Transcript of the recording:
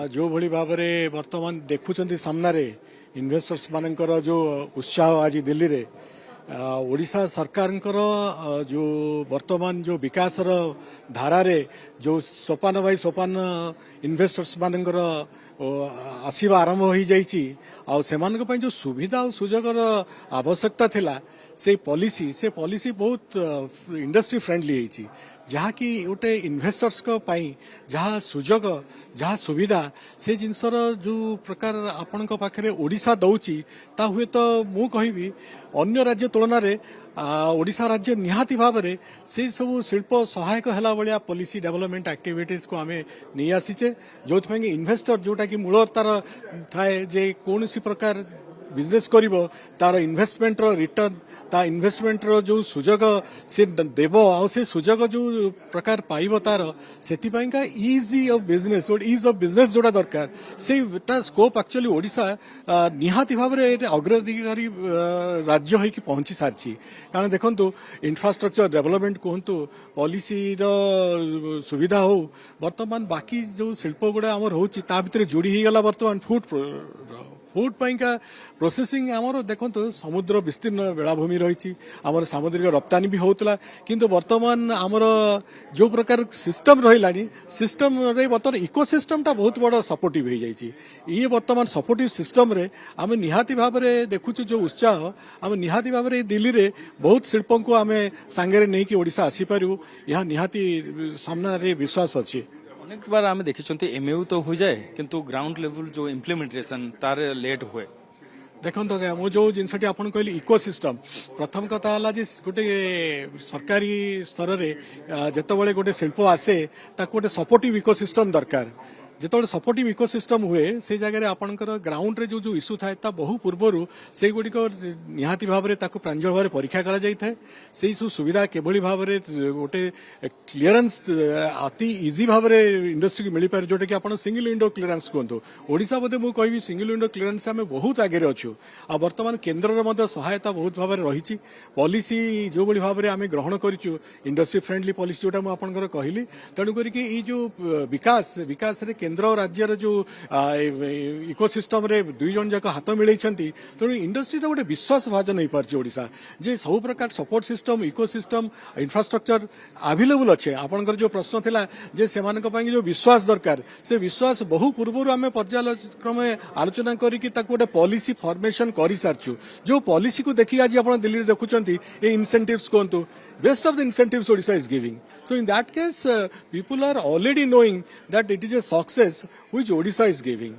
जो भली भाव में वर्तमान देखुंट सामने इन्वेस्टर्स मानकर जो उत्साह आज दिल्ली रे ओडिशा सरकार जो वर्तमान जो विकास धारा रे जो सोपान बाय सोपान इन्वेस्टर्स मानकर आसवा आरंभ हो जाइए जो सुविधा और सुजोग आवश्यकता थिला से पॉलिसी बहुत इंडस्ट्री फ्रेंडली है जहाँकि गोटे इन्वेस्टर्स जहाँ सुजोग जहाँ सुविधा से जिनसर जो प्रकार आपण पाखे ओडिशा दौची ता हुए तो मु कहि अन्य राज्य तुलन में ओडिशा राज्य निहाती भाव में से सब शिल्प सहायक है भाया पॉलिसी डेवलपमेंट एक्टिविटीज को आम नहीं आसीचे जो इन्वेस्टर जोटा कि मूल तार थाए जे कौन सी प्रकार बिजनेस करिवो तार इन्वेस्टमेंट रिटर्न ता इन्वेस्टमेंट रो जो सुजोग से देव आ से सुजोग जो प्रकार पाइब तार से easy of business is of business जोड़ा दरकार से स्कोप एक्चुअली ओडिशा निहाती भाव में अग्राधिकारी राज्य होइकी पहुंची सारी कारण देखंतु इंफ्रास्ट्रक्चर डेवलपमेंट कहतु पॉलिसी रो सुविधा हो वर्तमान बाकी जो शिल्प गुड़ा आमर होची ता भितर जोड़ी हो गला वर्तमान फूड पाइका प्रोसेसिंग आमर देखो समुद्र विस्तीर्ण बेलाभूमि रही आमर सामुद्रिक रप्तानी भी होता किंतु वर्तमान आमर जो प्रकार सिस्टम रही सिस्टम रे वर्तमान इकोसिस्टम टा बहुत बड़ सपोर्टिव हो जाइए ये वर्तमान सपोर्टिव सिस्टम रे आम निहाती भाव में देखु जो उत्साह आम निहाती भाव में दिल्ली रे बहुत शिल्प को आम सांगे नहीं कि ओडिशा आसीपारू यह निहाती सामने विश्वास अच्छी अनेक बार आम देखी एमएयू तो हो जाए किंतु ग्राउंड लेवल जो इम्प्लीमेंटेशन तार लेट हुए देखो मुझे जो जिनसटी आपन कहली इकोसिस्टम प्रथम कथा है जे गोटे सरकारी स्तर में जिते गोटे शिल्प आसे गोटे सपोर्टिव इकोसिस्टम दरकार जिते सपोर्टिव इकोसिस्टम हुए से जगह आपंकर ग्राउंड रे जो इश्यू थाए बहु पूर्वर से गुड़िक निहाती भाव में प्रांजल भाव परीक्षा करा जाए से सुविधा केभली भाव में गोटे क्लीयरेंस अति इजी भाव में इंडस्ट्री की मिल पारे जोटा कि आप सिंगल विंडो क्लीयरेंस कहतु ओडिशा बोधे मुझे कहि सिंगल विंडो क्लीयरेंस आम बहुत आगे अच्छु आ बर्तमान केन्द्र सहायता बहुत भाव में रही पॉलिसी जो भाई भाव में आम ग्रहण करूँ इंडस्ट्री फ्रेंडली पॉलिसी जोटा मुझे कहली तेणुक जो विकास विकास केन्द्र और राज्यर जो इकोसिस्टम रे दुई जन जाक हाथ मिलैछंती तेणु इंडस्ट्री गोटे विश्वास भाजन हो पार्टी ओडिशा जे सब प्रकार support system ecosystem infrastructure available अच्छे आपनकर जो प्रश्न थिला जे सेमानक पई जो विश्वास दरकार से विश्वास बहु पूर्व आम पर्यायक्रमे आलोचना करिकि ताको गोटे पॉलिसी फॉर्मेशन करि सारछु जो पॉलिसी को देखि आज आपण दिल्ली रे देखुचंती ए इंसेंटिव्स कहंतु best of the incentives Odisha is giving. So in that case, people are already knowing that it is a success which Odisha is giving.